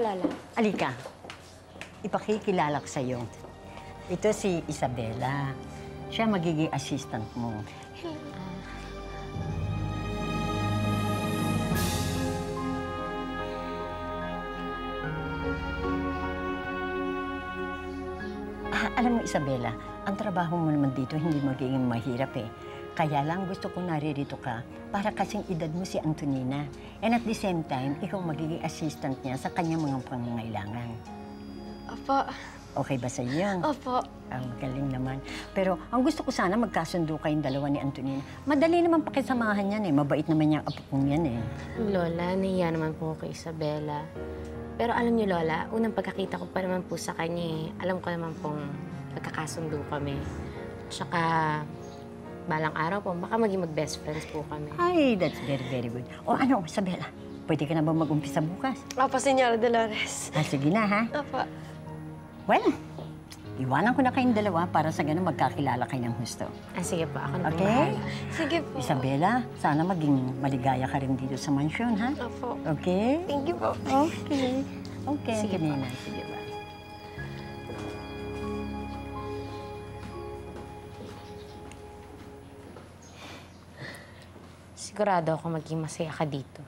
Lola. Alika, ipakikilala ko sa'yo. Ito si Isabela. Siya magiging assistant mo. Alam mo, Isabela, ang trabaho mo naman dito hindi magiging mahirap eh. Kaya lang gusto ko naririto ka para kasing edad mo si Antonina. And at the same time, ikaw magiging assistant niya sa kanyang mga pangangailangan. Opo. Okay ba sa iyo? Opo. Ang galing naman. Pero ang gusto ko sana magkasundo kayong dalawa ni Antonina. Madali naman pakisamahan yan eh. Mabait naman yung apo kong yan eh. Lola, nahiya naman po kay Isabela. Pero alam niyo, Lola, unang pagkakita ko pa naman po sa kanya eh. Alam ko naman pong magkakasundo kami. Tsaka, balang araw po, baka maging mag-best friends po kami. Ay, that's very, very good. O ano, Isabela, pwede ka na ba mag-umpisa bukas? Opo, Señora Dolores. Sige na, ha? Opo. Well, iwanan ko na kayong dalawa para sa ganun magkakilala kayo ng husto. Sige po, ako na po Okay? bahala. Sige po. Isabela, sana maging maligaya ka rin dito sa mansyon, ha? Opo. Okay? Thank you po. Okay. Okay, Sige po. Nina. Sige ba? Sigurado ako maging masaya ka dito.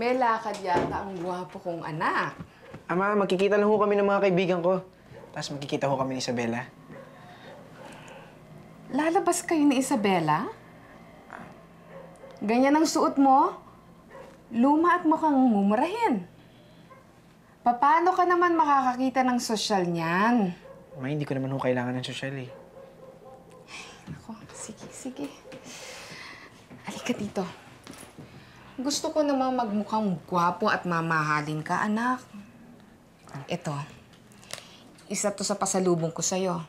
May lakad yata ang gwapo kong anak. Ama, magkikita lang ho kami ng mga kaibigan ko. Tapos magkikita ho kami ni Isabela. Lalabas kayo ni Isabela? Ganyan ang suot mo? Luma at mukhang mumurahin. Paano ka naman makakakita ng sosyal niyan? Ma, hindi ko naman ho kailangan ng sosyal eh. Ako, sige. Halika dito. Gusto ko namang magmukhang gwapo at mamahalin ka, anak. Ito. Isa to sa pasalubong ko sa'yo.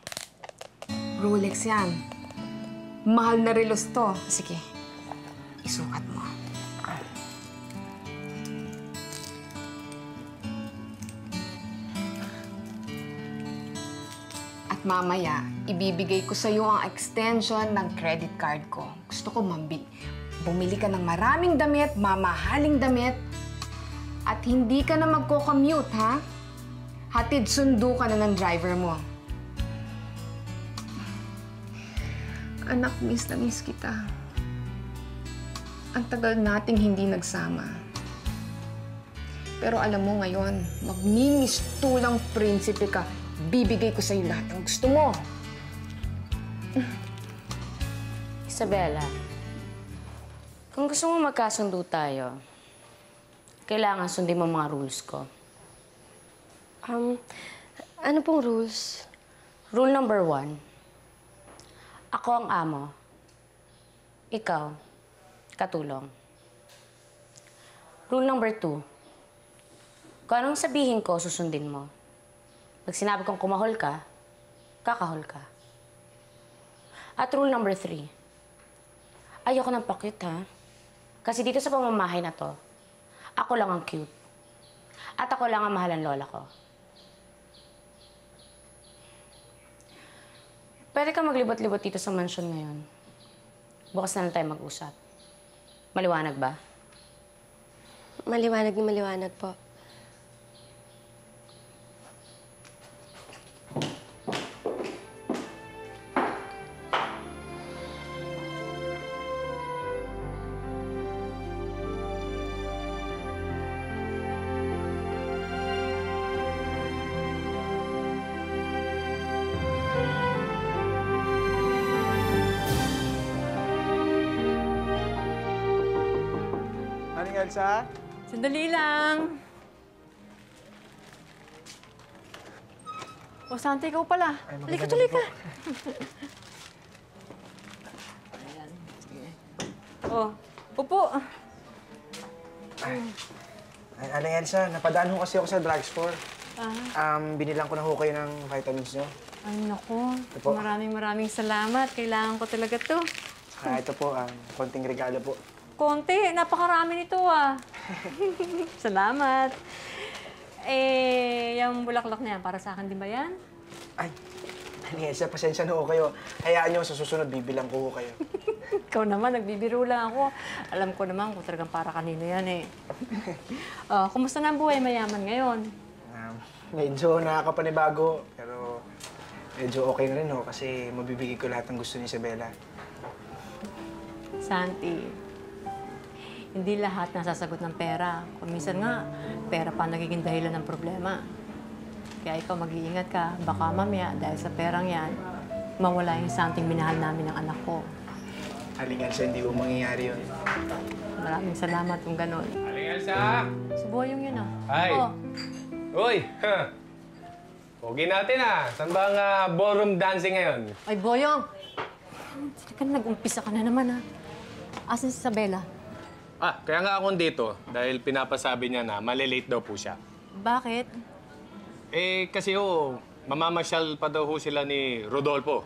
Rolex yan. Mahal na relos to. Sige. Isukat mo. At mamaya, ibibigay ko sa'yo ang extension ng credit card ko. Gusto ko bumili ka ng maraming damit, mamahaling damit, at hindi ka na magko-commute, ha? Hatid sundo ka na ng driver mo. Anak, miss na miss kita. Ang tagal nating hindi nagsama. Pero alam mo ngayon, magmimistulang prinsipe ka. Bibigay ko sa'yo lahat ng gusto mo. Isabela, kung gusto mo magkasundo tayo, kailangan sundin mo mga rules ko. Ano pong rules? Rule number 1, ako ang amo. Ikaw, katulong. Rule number 2, kung anong sabihin ko, susundin mo. Pag sinabi kong kumahol ka, kakahol ka. At rule number 3, ayoko ng pa-cute, ha? Kasi dito sa pamamahay na to, ako lang ang cute. At ako lang ang mahal ng lola ko. Pwede ka maglibot-libot dito sa mansyon ngayon. Bukas na lang tayo mag-usap. Maliwanag ba? Maliwanag na maliwanag po. Aling Elsa? Sandali lang. O, Santi, ikaw pala. Halika, tuloy ka. Oh, upo. Ay, Aling Elsa, napadaan ho kasi ako sa drugstore. Binilang ko na ho kayo ng vitamins nyo. Ay, naku. po. Maraming salamat. Kailangan ko talaga to. Ito po, konting regalo po. Konti. Napakarami nito, ah. Salamat. Yung bulaklak na yan, para sa akin din ba yan? Ay, Aling Elsa, pasensya na ho kayo. Hayaan nyo, sa susunod, bibilang ko ho kayo. Ikaw naman, nagbibiro lang ako. Alam ko naman kung talagang para kanino yan, eh. Kumusta na ang buhay mayaman ngayon? Medyo nakakapanibago, pero medyo okay na rin ho kasi mabibigay ko lahat ng gusto ni Isabela. Santi, hindi lahat nasasagot ng pera. Kung minsan nga, pera pa nagiging dahilan ng problema. Kaya ikaw mag-iingat ka. Baka mamaya, dahil sa perang yan, mawala yung santing minahal namin ng anak ko. Aling Elsa, hindi ho mangyayari yun. Maraming salamat kung ganun. Aling Elsa! Si Boyong yun, ah. Ay! Oh, Uy! Pogi natin Saan ba ang ballroom dancing ngayon? ay, Boyong! Sige ka na, nag-umpisa ka na naman, ah. Asan si Isabela? Kaya nga ako dito dahil pinapasabi niya na malilate daw po siya. Bakit? Kasi mamamasyal pa daw ho sila ni Rodolfo.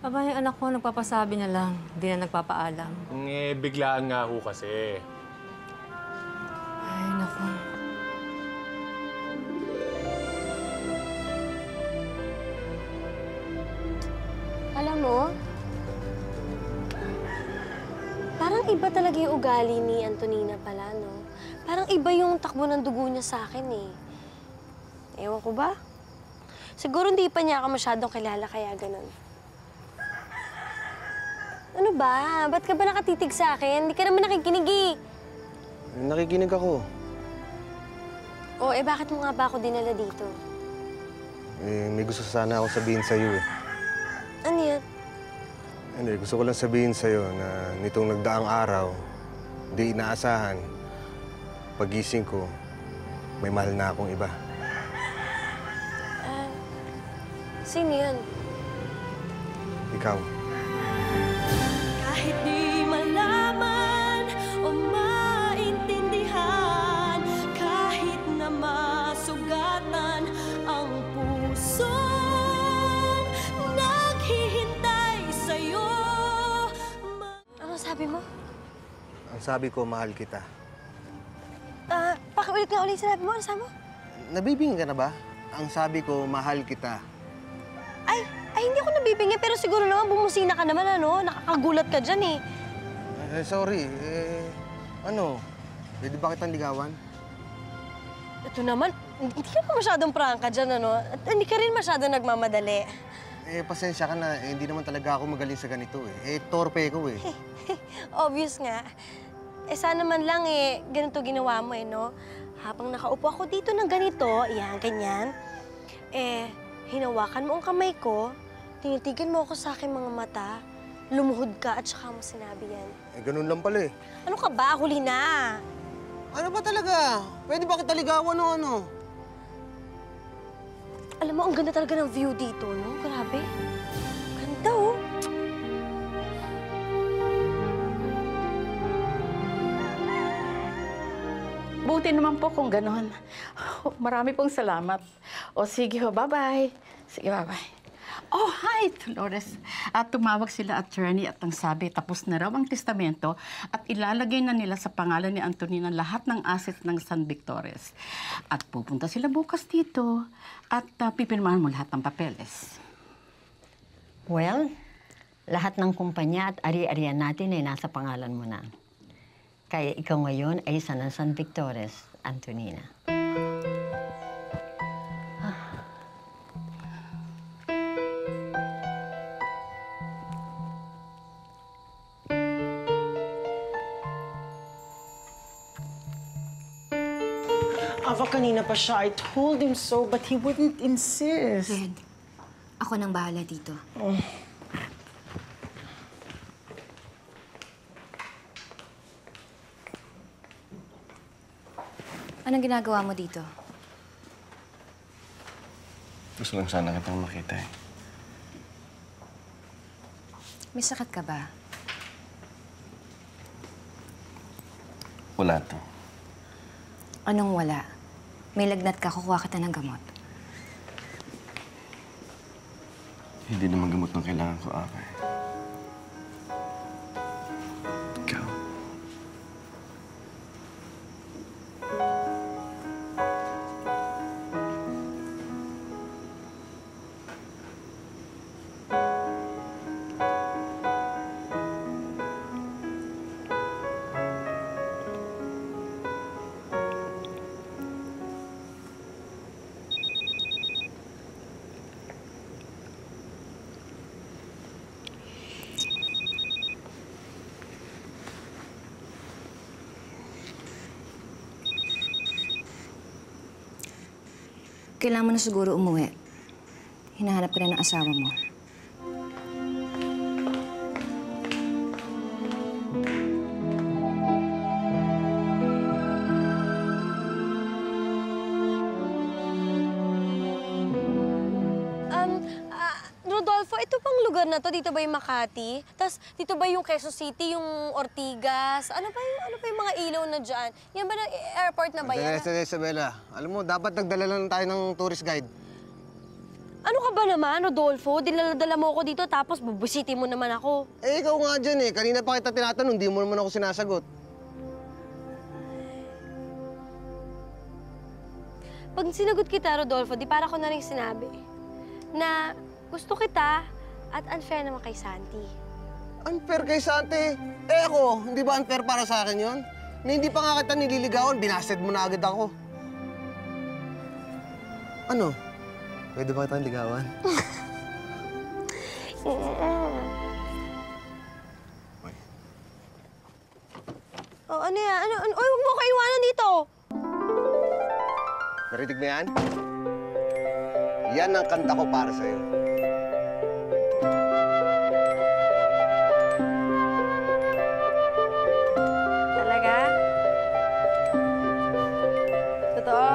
Aba, yung anak ko nagpapasabi na lang. Hindi na nagpapaalam. Biglaan nga ho kasi. Ay, naku. Alam mo, parang iba talaga yung ugali ni Antonina pala, no? Parang iba yung takbo ng dugo niya sa akin, eh. Ewan ko ba? Siguro hindi pa niya ako masyadong kilala, kaya ganun. Ano ba? Ba't ka ba nakatitig sa akin? Hindi ka naman nakikinig, eh. Nakikinig ako. Bakit mo nga ba ako dinala dito? May gusto sana ako sabihin sa'yo eh. Ano yan? Hindi, gusto ko lang sabihin sa'yo na nitong nagdaang araw, di inaasahan, pagising ko, may mahal na akong iba. Sino yan? Ikaw. Kahit di malaman o maintindihan, kahit na masugatan ang pusong naghihintay sa'yo. Ano sabi mo? Ang sabi ko, mahal kita. Pakiulit nga ulit sinabi mo. Ano sabi mo? Nabibingin ka na ba? Ang sabi ko, mahal kita. Ay, hindi ako nabibingin, pero siguro naman bumusina ka naman, ano? Nakakagulat ka dyan, eh. Sorry. Pwede ba kitang ligawan? Ito naman, hindi ka pa masyadong prangka dyan, ano? At hindi ka rin masyadong nagmamadali. Pasensya ka na. Hindi naman talaga ako magaling sa ganito eh. Torpe ko eh. Obvious nga. Sana man lang, ganito ginawa mo, no? Habang nakaupo ako dito ng ganito, yan, ganyan, hinawakan mo ang kamay ko, tinitigan mo ako sa aking mga mata, lumuhod ka at saka mo sinabi yan. Ganun lang pala eh. Ano ka ba? Huli na. Ano ba talaga? Pwede ba kita ligawan o ano? Alam mo, ang ganda talaga ng view dito, no? Grabe. Ganda, oh. Buti naman po kung ganon. Marami pong salamat. O sige ho, bye-bye. Sige, bye-bye. Oh, hi, Dolores. At tumawag sila attorney at ang sabi, tapos na raw ang testamento at ilalagay na nila sa pangalan ni Antonina lahat ng assets ng San Victores. At pupunta sila bukas dito at pipirmahan mo lahat ng papeles. Well, lahat ng kumpanya at ari-arian natin ay nasa pangalan mo na. Kaya ikaw ngayon ay isa ng San Victores, Antonina. Ava, kanina pa siya. I told him so, but he wouldn't insist. Red, ako nang bahala dito. Anong ginagawa mo dito? Gusto lang sana kitang makita eh. May sakit ka ba? Wala to. Anong wala? May lagnat ka, kukuha kita ng gamot. Hindi naman gamot ng kailangan ko, Ate. Ikaw. Kailangan mo na siguro umuwi. Hinahanap ka na ng asawa mo. Rodolfo, ito bang lugar na to? Dito ba yung Makati? Tapos dito ba yung Quezon City, yung Ortigas? Ano pa yung mga ilaw na dyan? Yan ba na airport na ba yan? Isabela, alam mo, dapat nagdala lang tayo ng tourist guide. Ano ka ba naman, Rodolfo? Dinala-dala mo ako dito tapos bubusitin mo naman ako. Eh, ikaw nga dyan eh. Kanina pa kita tinatanong, di mo naman ako sinasagot. Pag sinagot kita, Rodolfo, di para ko na rin sinabi na gusto kita at unfair naman kay Santi. Unfair kay Santi? Eh ako, hindi ba unfair para sa akin yon? Na hindi pa nga kita nililigawan, binasted mo na agad ako. Ano? Pwede ba kitang ligawan? Oh, ano yan? Oy, huwag mo ko iwanan dito! Narinig mo yan? Yan ang kanta ko para sa'yo. Talaga? Totoo?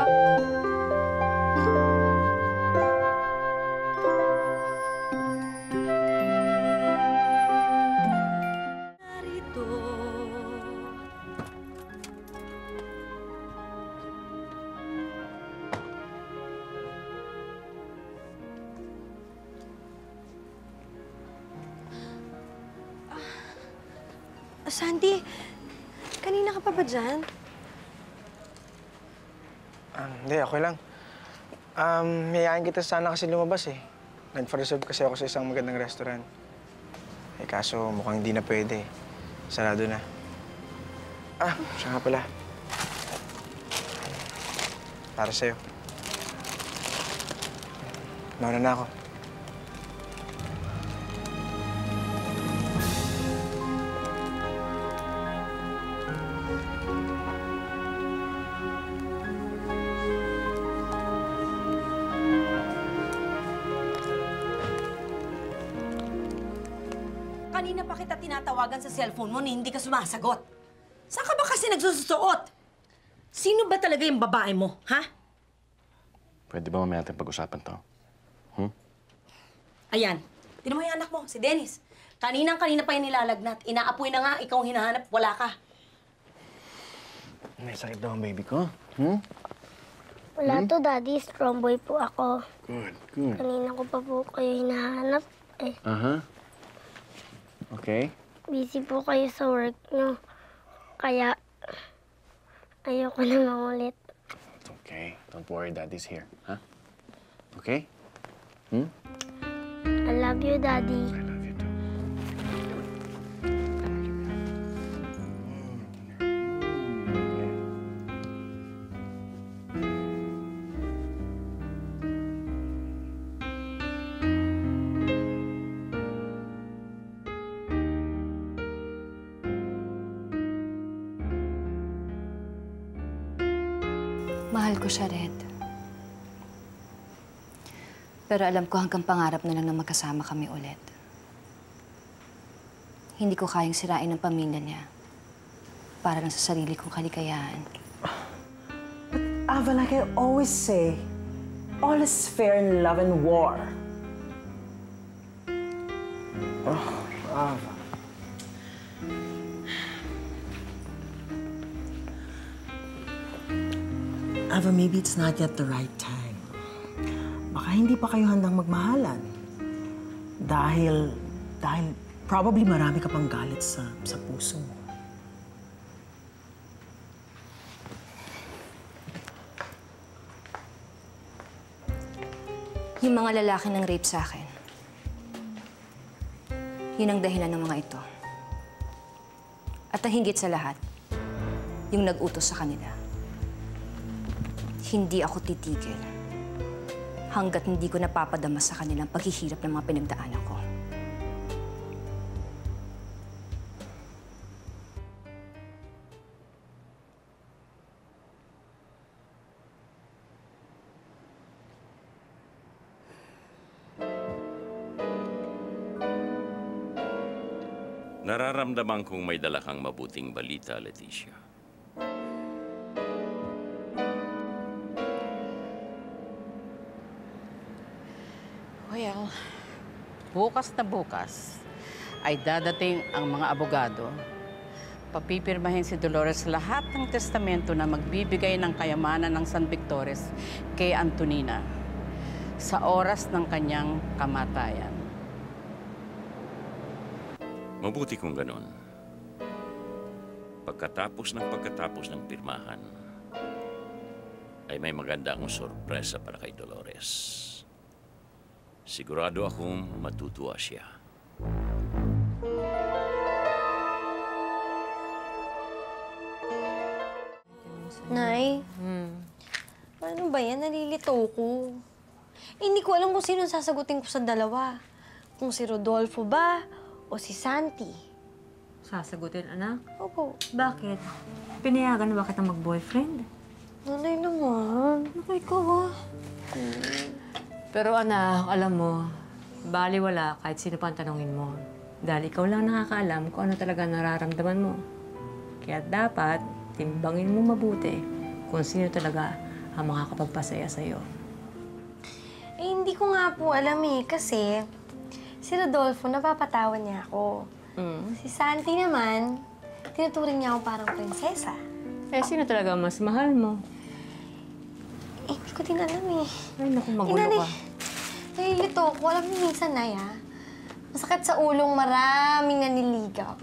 Santi, kanina ka pa ba dyan? Hindi, okay lang. Mayayain kita sana kasi lumabas eh. Nag-reserve kasi ako sa isang magandang restaurant. Eh kaso mukhang hindi na pwede. Sarado na. Siya nga pala. Para sa'yo. Mauna na ako. Kanina pa kita tinatawagan sa cellphone mo ni hindi ka sumasagot. Saan ka ba kasi nagsusuot? Sino ba talaga yung babae mo, ha? Pwede ba mamaya natin pag-usapan to? Ayan, tinan mo yung anak mo, si Dennis. Kanina pa yung nilalagnat. Inaapoy na nga, ikaw ang hinahanap, wala ka. May sakit daw ang baby ko. Wala to, Daddy. Strong boy po ako. Good. Kanina ko pa po kayo hinahanap eh. Okay. Busy po kayo sa work nyo. Kaya, ayoko na mangulit. It's okay. Don't worry, Daddy's here. Huh? Okay? I love you, Daddy. I love you too. Mahal ko siya, Red. Pero alam ko hanggang pangarap na lang na magkasama kami ulit. Hindi ko kayang sirain ang pamilya niya para lang sa sarili kong kaligayahan. Ba't Ava, like I always say, all is fair in love and war. Oh, Ava. Ava, maybe it's not yet the right time. Baka hindi pa kayo handang magmahalan. Dahil probably marami ka pang galit sa puso mo. Yung mga lalaki ng rape sa akin, yun ang dahilan ng mga ito. At ang higit sa lahat, yung nag-utos sa kanila. Hindi ako titigil hanggat hindi ko napapadama sa kanilang paghihirap ng mga pinagdaanan ko. Nararamdaman kong may dala kang mabuting balita, Leticia. Well, bukas na bukas ay dadating ang mga abogado. Papipirmahin si Dolores lahat ng testamento na magbibigay ng kayamanan ng San Victores kay Antonina sa oras ng kanyang kamatayan. Mabuti kung ganon. Pagkatapos ng pirmahan, ay may maganda akong sorpresa para kay Dolores. Sigurado akong matutuwa siya. Nay, paano ba yan? Nalilito ko. Hindi ko alam kung sino sasagutin ko sa dalawa. Kung si Rodolfo ba o si Santi. Sasagutin, anak? Opo. Bakit? Pinayagan na ba kitang mag-boyfriend? Nanay naman. Naku, ikaw Pero anak, alam mo, baliwala kahit sino pa ang tanongin mo. Dahil ikaw lang nakakaalam kung ano talaga nararamdaman mo. Kaya dapat, timbangin mo mabuti kung sino talaga ang makakapagpasaya sa'yo. Eh, hindi ko nga po alam kasi si Rodolfo, napapatawan niya ako. Si Santi naman, tinuturing niya ako parang prinsesa. Eh, sino talaga mas mahal mo? Eh, hindi ko din alam eh. Ay, naku, magulo ka. Nalilito ko. Alam mo minsan, Nay, masakit sa ulong maraming naniligaw.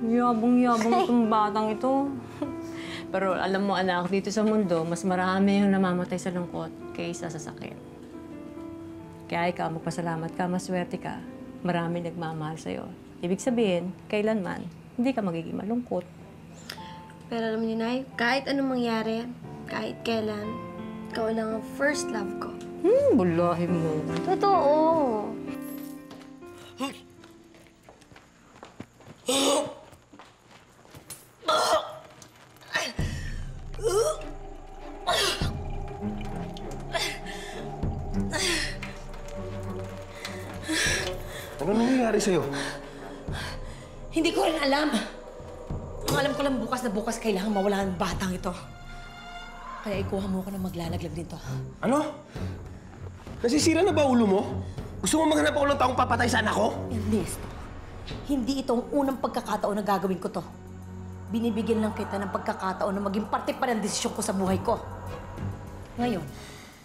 Yabang-yabang itong batang ito. Pero alam mo, anak, dito sa mundo, mas marami yung namamatay sa lungkot kaysa sa sakit. Kaya ikaw, magpasalamat ka, maswerte ka. Marami nagmamahal sa'yo. Ibig sabihin, kailanman, hindi ka magiging malungkot. Pero alam niyo, Nay, kahit anong mangyari, kahit kailan, ikaw lang ang first love ko. Bulahin mo. Totoo. Ano nangyayari sa'yo? Hindi ko rin alam. Ang alam ko lang bukas na bukas kailangan mawala ang batang ito. Kaya ikuha mo ko na maglalaglag dito. Ano? Nasisira na ba ulo mo? Gusto mo maghanap ako ng taong papatay sa anak ko? Ernesto, hindi ito ang unang pagkakataon na gagawin ko to. Binibigyan lang kita ng pagkakataon na maging parte pa ng desisyon ko sa buhay ko. Ngayon,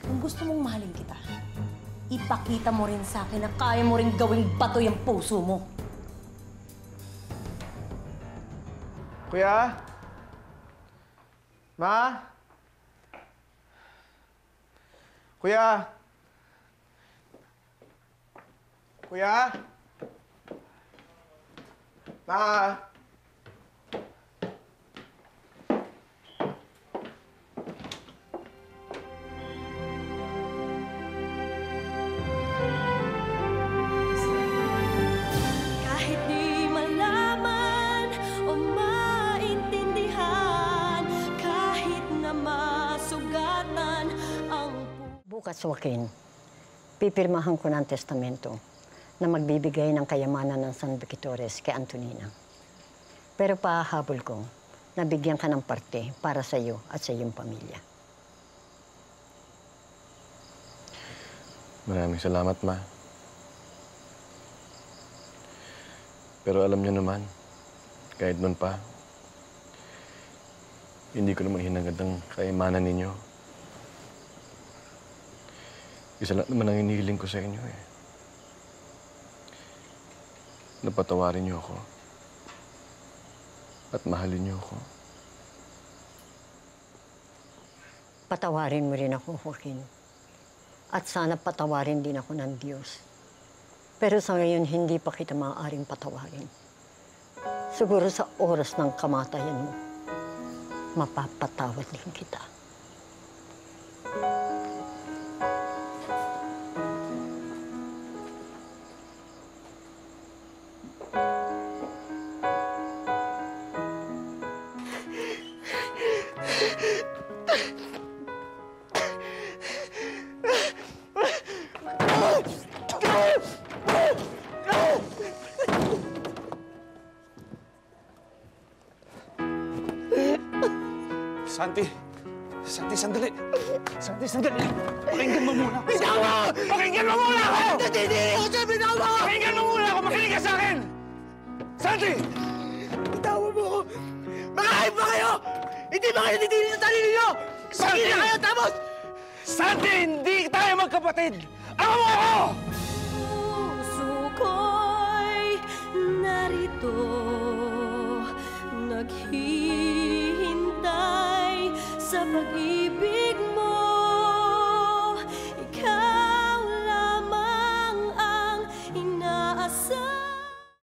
kung gusto mong mahalin kita, ipakita mo rin sa akin na kaya mo rin gawing bato yung puso mo. Kuya? Ma? Kuya? Kuya? Ma? Kahit di malaman o maintindihan, kahit na masugatan ang Bukas, Joaquin, pipirmahan ko ng testamento na magbibigay ng kayamanan ng San Victores kay Antonina. Pero pahahabol ko nabigyan ka ng parte para sa iyo at sa iyong pamilya. Maraming salamat, Ma. Pero alam niyo naman, kahit noon pa, hindi ko naman hinangad ang kaimanan ninyo. Isa lang naman ang inihiling ko sa inyo eh. Napatawarin niyo ako. At mahalin niyo ako. Patawarin mo rin ako, Joaquin. At sana patawarin din ako ng Diyos. Pero sa ngayon, hindi pa kita maaaring patawarin. Siguro sa oras ng kamatayan mo, mapapatawad din kita. Santi! Santi, sandali! Santi, sandali! Pakinggan mo muna! Bitaw mo! Pakinggan mo muna ako! Hindi ako siya! Bitaw mo! Pakinggan mo muna ako! Makinig ka sa akin! Santi! Bitawan mo ako! Makahayop ba kayo? Hindi ba kayo nitinin sa sarili niyo? Santi! Pakinggan kayo tapos! Santi! Hindi tayo magkapatid! Ako mo ako! Puso ko'y narito, naghihintay sa pag-ibig mo. Ikaw lamang ang inaasal.